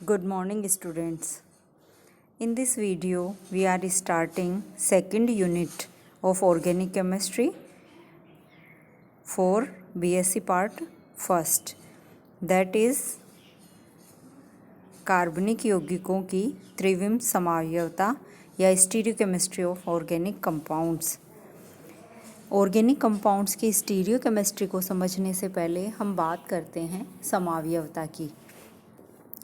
Good morning, students. In this video, we are starting second unit of organic chemistry for BSc part first, that is कार्बनिक यौगिकों की त्रिविम समावयवता या stereochemistry of organic compounds. Organic compounds की stereochemistry को समझने से पहले हम बात करते हैं समावयवता की।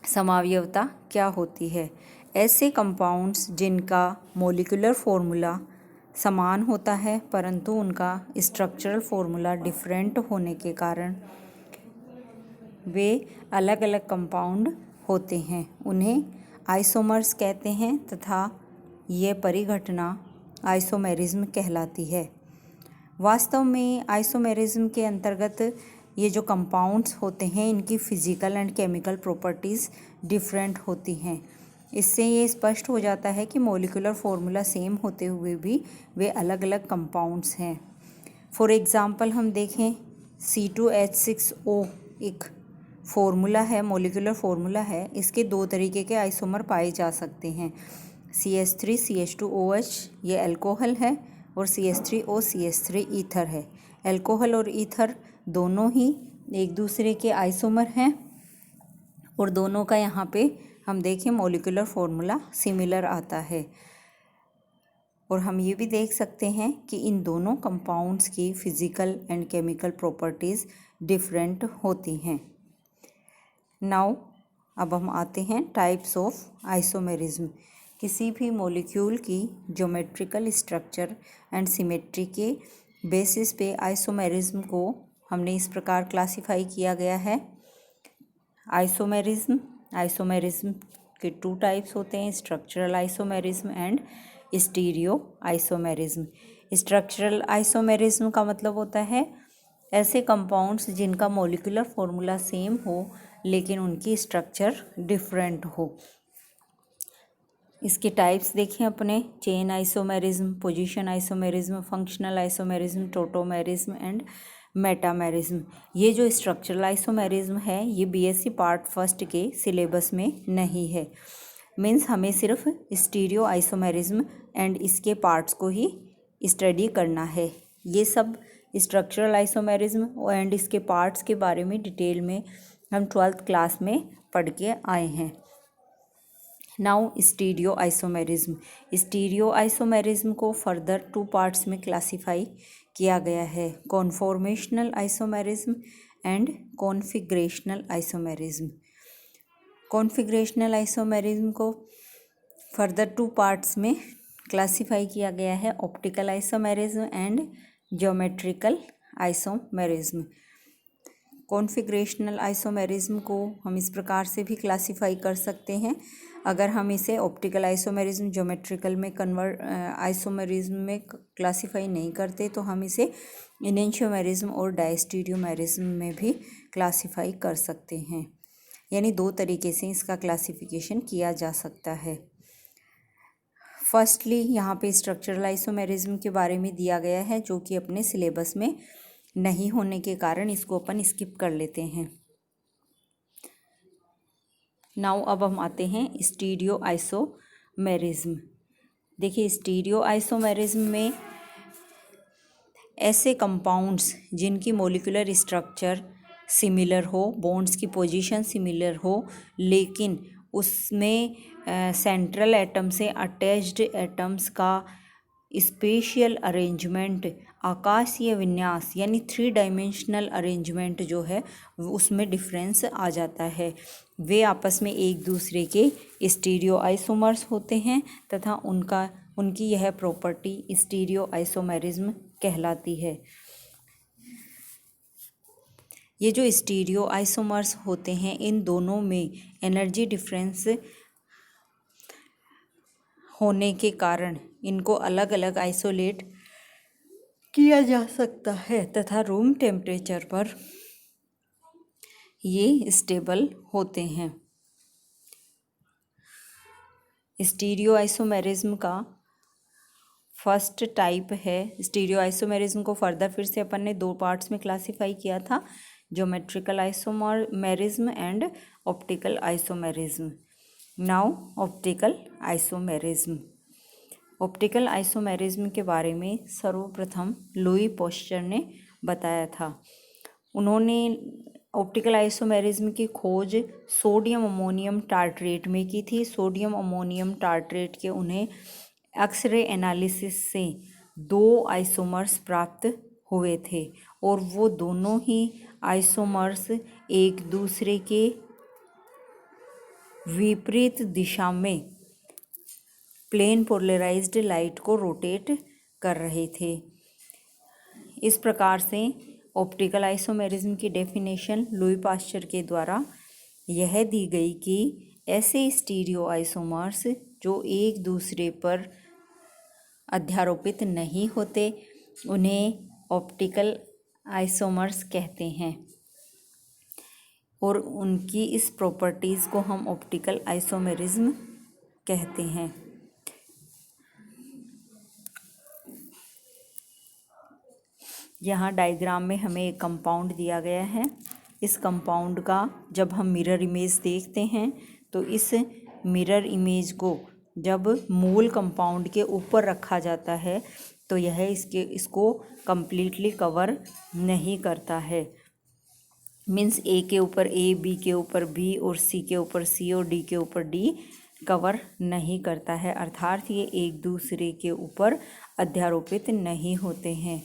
समावयवता क्या होती है? ऐसे कंपाउंड्स जिनका मॉलिक्यूलर फॉर्मूला समान होता है परंतु उनका स्ट्रक्चरल फॉर्मूला डिफरेंट होने के कारण वे अलग अलग कंपाउंड होते हैं, उन्हें आइसोमर्स कहते हैं तथा ये परिघटना आइसोमेरिज्म कहलाती है। वास्तव में आइसोमेरिज्म के अंतर्गत ये जो कंपाउंड्स होते हैं इनकी physical and chemical properties different होती हैं। इससे ये स्पष्ट हो जाता है कि मॉलिक्यूलर फॉर्मूला सेम होते हुए भी वे अलग अलग कंपाउंड्स हैं। फॉर एग्ज़ाम्पल हम देखें C2H6O एक फॉर्मूला है, मॉलिक्यूलर फॉर्मूला है। इसके दो तरीके के आइसोमर पाए जा सकते हैं। CH3 CH2OH ये अल्कोहल है और CH3O CH3 ईथर है। अल्कोहल और ईथर दोनों ही एक दूसरे के आइसोमर हैं और दोनों का यहाँ पे हम देखें मॉलिक्यूलर फॉर्मूला सिमिलर आता है। और हम ये भी देख सकते हैं कि इन दोनों कंपाउंड्स की physical and chemical properties different होती हैं। नाउ अब हम आते हैं टाइप्स ऑफ आइसोमेरिज्म। किसी भी मॉलिक्यूल की ज्योमेट्रिकल स्ट्रक्चर एंड सिमेट्री के बेसिस पे आइसोमेरिज्म को हमने इस प्रकार क्लासिफाई किया गया है। आइसोमेरिज्म के टू टाइप्स होते हैं, structural isomerism and stereo isomerism. Structural isomerism का मतलब होता है ऐसे कंपाउंड्स जिनका मॉलिक्यूलर फॉर्मूला सेम हो लेकिन उनकी स्ट्रक्चर डिफरेंट हो। इसके टाइप्स देखें अपने: chain isomerism, position isomerism, functional isomerism, tautomerism and metamerism. ये जो स्ट्रक्चरल आइसोमेरिज्म है ये बीएससी पार्ट फर्स्ट के सिलेबस में नहीं है। मीन्स हमें सिर्फ स्टीरियो आइसोमेरिज्म एंड इसके पार्ट्स को ही स्टडी करना है। ये सब स्ट्रक्चरल आइसोमेरिज्म एंड इसके पार्ट्स के बारे में डिटेल में हम 12th क्लास में पढ़ के आए हैं। Now stereo isomerism. Stereo isomerism को फर्दर टू पार्ट्स में क्लासिफाई किया गया है: conformational isomerism and configurational isomerism. Configurational isomerism को फर्दर टू पार्ट्स में क्लासिफाई किया गया है: optical isomerism and geometrical isomerism. Configurational isomerism को हम इस प्रकार से भी क्लासिफाई कर सकते हैं। अगर हम इसे ऑप्टिकल आइसोमेरिज्म ज्योमेट्रिकल में आइसोमेरिज्म में क्लासिफाई नहीं करते तो हम इसे इनेंशियोमेरिज्म और डायस्टीरियोमेरिज्म में भी क्लासिफाई कर सकते हैं। यानी दो तरीके से इसका क्लासिफिकेशन किया जा सकता है। फर्स्टली यहाँ पे स्ट्रक्चरल आइसोमेरिज्म के बारे में दिया गया है जो कि अपने सिलेबस में नहीं होने के कारण इसको अपन स्किप कर लेते हैं। नाउ अब हम आते हैं स्टीरियो आइसोमेरिज्म। देखिए स्टीरियो आइसोमेरिज्म में ऐसे कंपाउंड्स जिनकी मॉलिक्यूलर स्ट्रक्चर सिमिलर हो, बॉन्ड्स की पोजीशन सिमिलर हो, लेकिन उसमें सेंट्रल एटम से अटैच्ड एटम्स का स्पेशियल अरेंजमेंट, आकाशीय विन्यास यानी 3 डायमेंशनल अरेंजमेंट जो है उसमें डिफरेंस आ जाता है। वे आपस में एक दूसरे के स्टीरियो आइसोमर्स होते हैं तथा उनकी यह प्रॉपर्टी स्टीरियो आइसोमेरिज्म कहलाती है। ये जो स्टीरियो आइसोमर्स होते हैं इन दोनों में एनर्जी डिफरेंस होने के कारण इनको अलग अलग आइसोलेट किया जा सकता है तथा रूम टेम्परेचर पर ये स्टेबल होते हैं। स्टीरियो आइसोमेरिज्म का फर्स्ट टाइप है। स्टीरियो आइसोमेरिज्म को फर्दर फिर से अपन ने 2 पार्ट्स में क्लासिफाई किया था geometrical isomerism and optical isomerism. Now optical isomerism. Optical isomerism के बारे में सर्वप्रथम लुई पॉस्चर ने बताया था। उन्होंने ऑप्टिकल आइसोमेरिज्म की खोज सोडियम अमोनियम टार्ट्रेट में की थी। सोडियम अमोनियम टार्ट्रेट के उन्हें एक्सरे एनालिसिस से 2 आइसोमर्स प्राप्त हुए थे और वो दोनों ही आइसोमर्स एक दूसरे के विपरीत दिशा में प्लेन पोलराइज्ड लाइट को रोटेट कर रहे थे। इस प्रकार से ऑप्टिकल आइसोमेरिज्म की डेफिनेशन लुई पास्चर के द्वारा यह दी गई कि ऐसे स्टीरियो आइसोमर्स जो एक दूसरे पर अध्यारोपित नहीं होते उन्हें ऑप्टिकल आइसोमर्स कहते हैं और उनकी इस प्रॉपर्टीज़ को हम ऑप्टिकल आइसोमेरिज्म कहते हैं। यहाँ डायग्राम में हमें एक कंपाउंड दिया गया है। इस कंपाउंड का जब हम मिरर इमेज देखते हैं तो इस मिरर इमेज को जब मूल कंपाउंड के ऊपर रखा जाता है तो यह इसको कंप्लीटली कवर नहीं करता है। मीन्स ए के ऊपर ए, बी के ऊपर बी और सी के ऊपर सी और डी के ऊपर डी कवर नहीं करता है, अर्थात ये एक दूसरे के ऊपर अध्यारोपित नहीं होते हैं।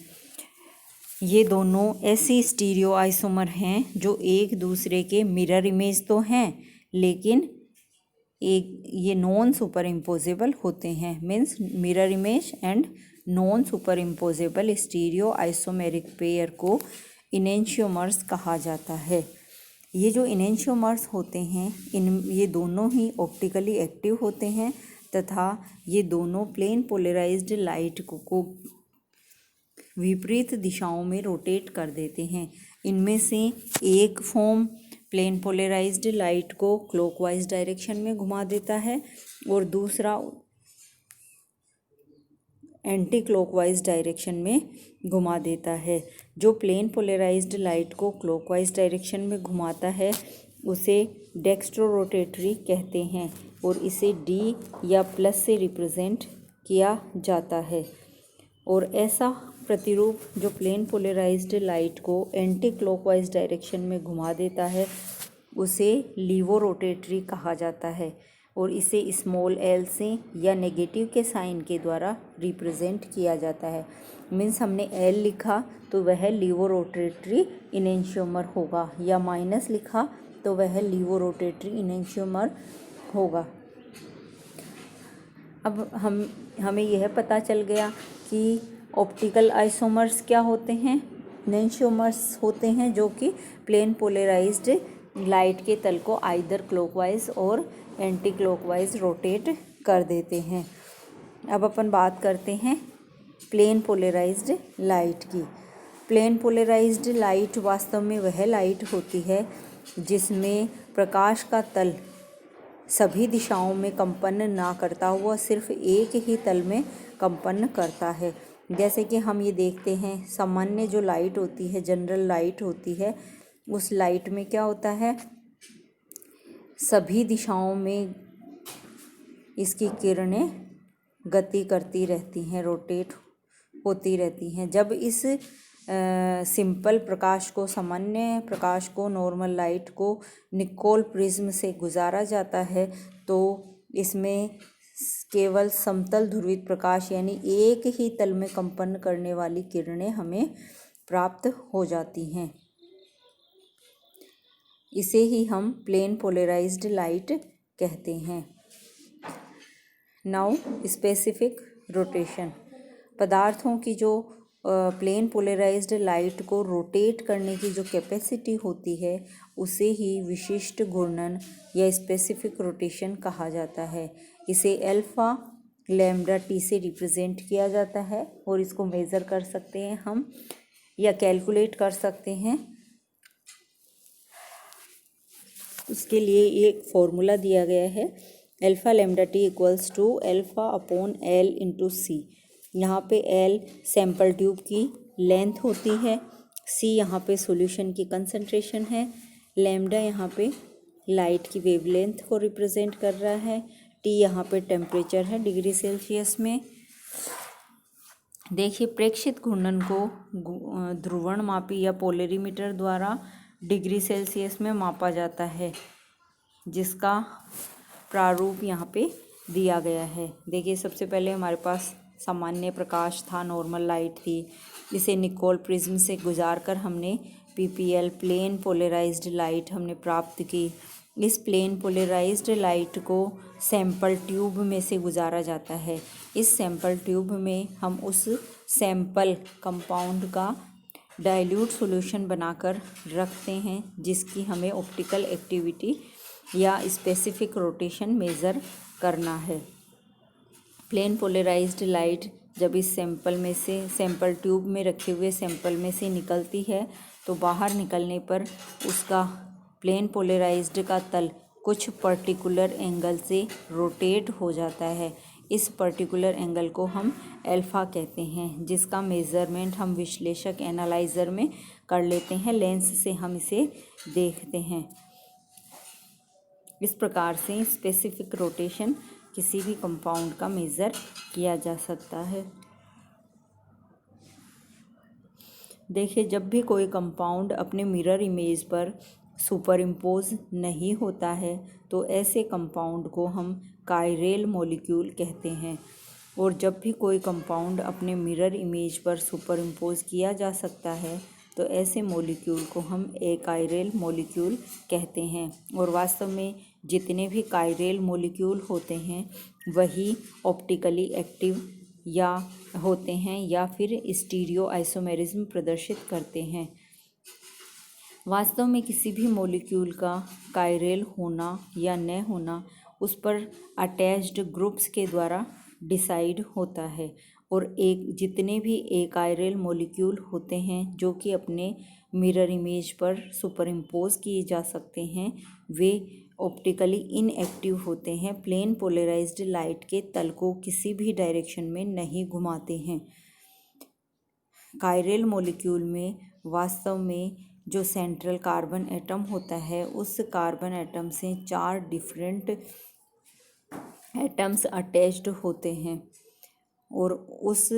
ये दोनों ऐसी स्टीरियो आइसोमर हैं जो एक दूसरे के मिरर इमेज तो हैं लेकिन ये नॉन सुपर इम्पोजेबल होते हैं। Means mirror image and non super imposable stereo isomeric pair को इनेंशियोमर्स कहा जाता है। ये जो इनेंशियोमर्स होते हैं ये दोनों ही ऑप्टिकली एक्टिव होते हैं तथा ये दोनों प्लेन पोलराइज्ड लाइट को विपरीत दिशाओं में रोटेट कर देते हैं। इनमें से एक फॉर्म प्लेन पोलराइज्ड लाइट को क्लॉकवाइज डायरेक्शन में घुमा देता है और दूसरा एंटी क्लॉकवाइज डायरेक्शन में घुमा देता है। जो प्लेन पोलराइज्ड लाइट को क्लॉकवाइज डायरेक्शन में घुमाता है उसे डेक्स्ट्रोरोटेटरी कहते हैं और इसे डी या प्लस से रिप्रेजेंट किया जाता है। और ऐसा प्रतिरूप जो प्लेन पोलराइज्ड लाइट को एंटी क्लॉकवाइज डायरेक्शन में घुमा देता है उसे लीवोरोटेटरी कहा जाता है और इसे स्मॉल एल से या नेगेटिव के साइन के द्वारा रिप्रेजेंट किया जाता है। मीन्स हमने एल लिखा तो वह लीवोरोटेटरी इनेंशियोमर होगा या माइनस लिखा तो वह लीवोरोटेटरी इनेंशियोमर होगा। अब हमें यह पता चल गया कि ऑप्टिकल आइसोमर्स क्या होते हैं। इनेंशियोमर्स होते हैं जो कि प्लेन पोलराइज्ड लाइट के तल को आइदर क्लॉकवाइज और एंटी क्लॉकवाइज रोटेट कर देते हैं। अब अपन बात करते हैं प्लेन पोलराइज्ड लाइट की। प्लेन पोलराइज्ड लाइट वास्तव में वह लाइट होती है जिसमें प्रकाश का तल सभी दिशाओं में कंपन ना करता हुआ सिर्फ एक ही तल में कंपन करता है। जैसे कि हम ये देखते हैं सामान्य जो लाइट होती है, जनरल लाइट होती है, उस लाइट में क्या होता है, सभी दिशाओं में इसकी किरणें गति करती रहती हैं, रोटेट होती रहती हैं। जब इस सिंपल प्रकाश को, सामान्य प्रकाश को, नॉर्मल लाइट को निकोल प्रिज्म से गुजारा जाता है तो इसमें केवल समतल ध्रुवित प्रकाश यानी एक ही तल में कंपन करने वाली किरणें हमें प्राप्त हो जाती हैं। इसे ही हम प्लेन पोलराइज्ड लाइट कहते हैं। Now specific rotation. पदार्थों की जो प्लेन पोलराइज्ड लाइट को रोटेट करने की जो कैपेसिटी होती है उसे ही विशिष्ट घूर्णन या स्पेसिफिक रोटेशन कहा जाता है। इसे अल्फा लैम्डा टी से रिप्रेजेंट किया जाता है और इसको मेज़र कर सकते हैं हम या कैलकुलेट कर सकते हैं। उसके लिए एक फॉर्मूला दिया गया है, alpha lambda T equals to alpha upon L into C. यहाँ पे एल सैम्पल ट्यूब की लेंथ होती है, C यहाँ पे सॉल्यूशन की कंसंट्रेशन है, लैम्डा यहाँ पे लाइट की वेवलेंथ को रिप्रेजेंट कर रहा है, T यहाँ पे टेम्परेचर है डिग्री सेल्सियस में। देखिए प्रेक्षित घूर्णन को ध्रुवणमापी या पोलरीमीटर द्वारा डिग्री सेल्सियस में मापा जाता है, जिसका प्रारूप यहाँ पे दिया गया है। देखिए सबसे पहले हमारे पास सामान्य प्रकाश था, नॉर्मल लाइट थी, इसे निकोल प्रिज्म से गुजार कर हमने PPL प्लेन पोलराइज्ड लाइट हमने प्राप्त की। इस प्लेन पोलराइज्ड लाइट को सैंपल ट्यूब में से गुजारा जाता है। इस सैंपल ट्यूब में हम उस सैंपल कंपाउंड का डाइल्यूट सॉल्यूशन बनाकर रखते हैं, जिसकी हमें ऑप्टिकल एक्टिविटी या स्पेसिफिक रोटेशन मेज़र करना है। प्लेन पोलराइज्ड लाइट जब इस सैंपल ट्यूब में रखे हुए सैंपल में से निकलती है तो बाहर निकलने पर उसका प्लेन पोलराइज्ड का तल कुछ पर्टिकुलर एंगल से रोटेट हो जाता है। इस पर्टिकुलर एंगल को हम अल्फ़ा कहते हैं, जिसका मेज़रमेंट हम विश्लेषक एनालाइज़र में कर लेते हैं। लेंस से हम इसे देखते हैं। इस प्रकार से स्पेसिफिक रोटेशन किसी भी कंपाउंड का मेज़र किया जा सकता है। देखिए जब भी कोई कंपाउंड अपने मिरर इमेज पर सुपर इम्पोज नहीं होता है तो ऐसे कंपाउंड को हम कायरल मॉलिक्यूल कहते हैं, और जब भी कोई कंपाउंड अपने मिरर इमेज पर सुपर इम्पोज किया जा सकता है तो ऐसे मॉलिक्यूल को हम एकायरल मॉलिक्यूल कहते हैं। और वास्तव में जितने भी कायरल मॉलिक्यूल होते हैं वही ऑप्टिकली एक्टिव या होते हैं या फिर स्टीरियो आइसोमेरिज्म प्रदर्शित करते हैं। वास्तव में किसी भी मॉलिक्यूल का कायरल होना या न होना उस पर अटैच्ड ग्रुप्स के द्वारा डिसाइड होता है, और जितने भी एकायरल मॉलिक्यूल होते हैं जो कि अपने मिरर इमेज पर सुपर इम्पोज किए जा सकते हैं वे ऑप्टिकली इनएक्टिव होते हैं, प्लेन पोलराइज्ड लाइट के तल को किसी भी डायरेक्शन में नहीं घुमाते हैं। कायरल मॉलिक्यूल में वास्तव में जो सेंट्रल कार्बन एटम होता है उस कार्बन एटम से 4 डिफरेंट एटम्स अटैच्ड होते हैं, और उस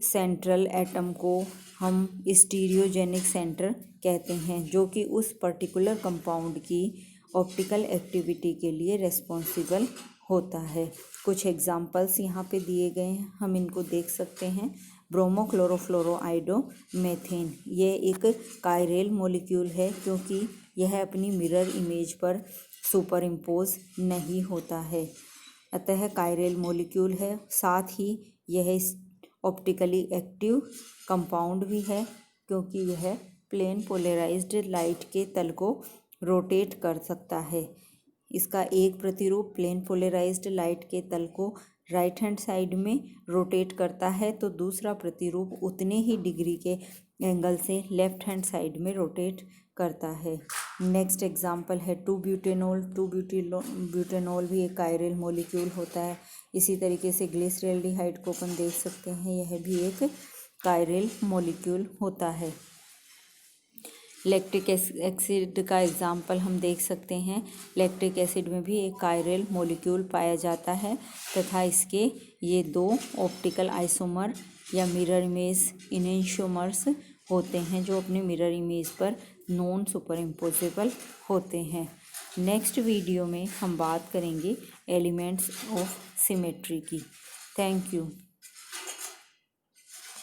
सेंट्रल एटम को हम स्टीरियोजेनिक सेंटर कहते हैं, जो कि उस पर्टिकुलर कंपाउंड की ऑप्टिकल एक्टिविटी के लिए रेस्पॉन्सिबल होता है। कुछ एग्जांपल्स यहाँ पे दिए गए हैं, हम इनको देख सकते हैं। ब्रोमोक्लोरोफ्लोरोआइडोमेथेन, ये एक कायरल मॉलिक्यूल है क्योंकि यह अपनी मिरर इमेज पर सुपर इम्पोज नहीं होता है, अतः कायरल मॉलिक्यूल है। साथ ही यह ऑप्टिकली एक्टिव कंपाउंड भी है क्योंकि यह प्लेन पोलराइज्ड लाइट के तल को रोटेट कर सकता है। इसका एक प्रतिरूप प्लेन पोलराइज्ड लाइट के तल को राइट हैंड साइड में रोटेट करता है, तो दूसरा प्रतिरूप उतने ही डिग्री के एंगल से लेफ्ट हैंड साइड में रोटेट करता है। नेक्स्ट एग्जांपल है 2-ब्यूटेनॉल। 2-ब्यूटेनॉल भी एक कायरल मॉलिक्यूल होता है। इसी तरीके से ग्लिसरॉल्डिहाइड को अपन देख सकते हैं, यह भी एक कायरल मॉलिक्यूल होता है। लैक्टिक एसिड का एग्जाम्पल हम देख सकते हैं। लैक्टिक एसिड में भी एक कायरल मॉलिक्यूल पाया जाता है तथा इसके ये 2 ऑप्टिकल आइसोमर या मिरर इमेज इनेंशियोमर्स होते हैं जो अपने मिरर इमेज पर नॉन सुपर इम्पोजेबल होते हैं। नेक्स्ट वीडियो में हम बात करेंगे एलिमेंट्स ऑफ सिमेट्री की। Thank you.